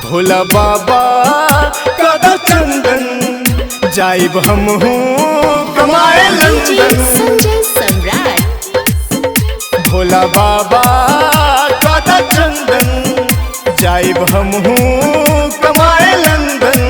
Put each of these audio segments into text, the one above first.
भोला बाबा कदा चंदन जाइब हमहू कमाए लंदन। संजय सम्राट। भोला बाबा कदा चंदन जाइब हमहू कमाए लंदन।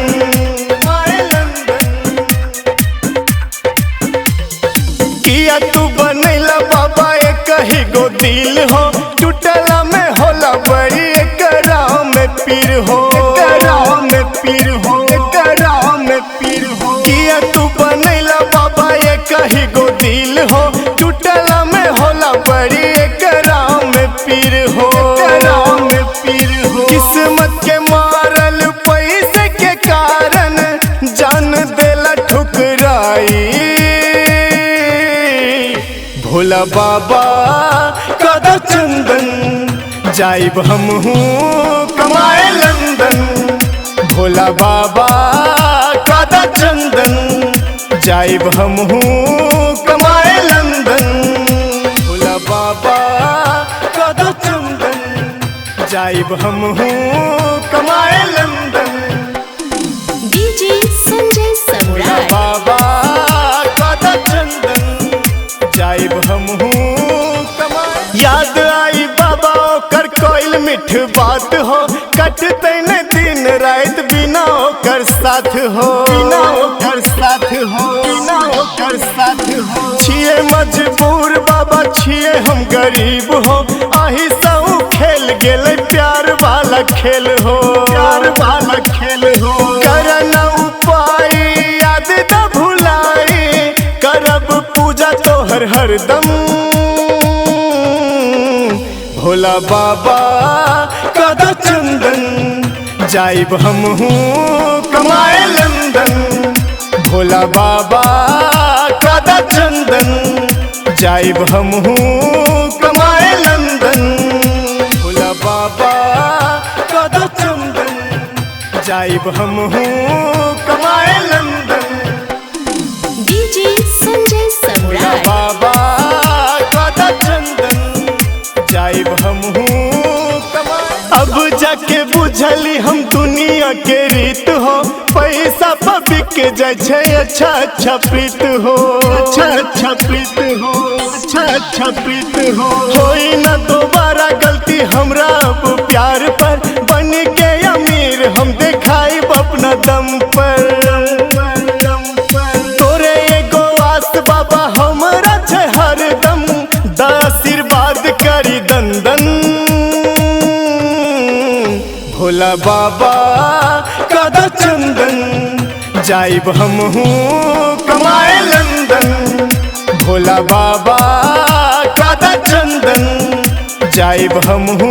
किया तू बनैला बाबा एक ही गो दिल हो, टूटला में होला बड़ी एकरा में पीर हो, एकरा में पीर हो, एकरा में पीर हो। किया तू बनैला बाबा एक ही गो दिल हो, टूटला में होला बड़ी एकरा में पीर हो, एकरा में पीर हो। किस्मत के मारल पैसे के कारण जान देला ठुकराई। भोला बाबा कदा चंदन जाइब हमहू कमाए लंदन। भोला बाबा कदा चंदन जाइब हमहू कमाए लंदन। भोला बाबा कदा चंदन जाइब हमहू कमाए लंदन। डीजे संजय भोला सम्राट। बाबा कदा चंदन जाइब हमहू कमाए। याद आई बाबा ओकर कोइल मिठ बात हो, कटते न दिन रात बिना ओकर साथ हो, बिना ओकर साथ हो, बिना ओकर साथ हो। छिए मजबूर बाबा छिए हम गरीब हो, आही साऊ खेल गेले प्यार वाला खेल हो, प्यार वाला खेल हो। करना उपाय याद न भुलाई, करब पूजा तोहर हरदम। भोला बाबा कदा चंदन जाइब हमहू कमाए लंदन। भोला बाबा कदा चंदन जाइब हमहू कमाए लंदन। भोला बाबा कदा चंदन जाइब हमहू कमाए लंदन। डीजे संजय भोला सम्राट। बाबा कदा चंदन जाइब हमहू कमाए। अब जाके बुझली हम दुनिया के रीत हो, पैसा पर बिक जाय छै अच्छा अच्छा प्रीत हो, अच्छा अच्छा प्रीत हो, अच्छा अच्छा प्रीत हो। होई न दोबारा गलती हमरा अब प्यार पर, बन के अमीर हम देखाई अपना दम पर। तोरे एगो आस बाबा हमरा छै हरदम, द आशीर्वाद करी दंदन। भोला बाबा कदा चंदन जाइब हमहू कमाए लंदन। भोला बाबा कदा चंदन जाइब हमहू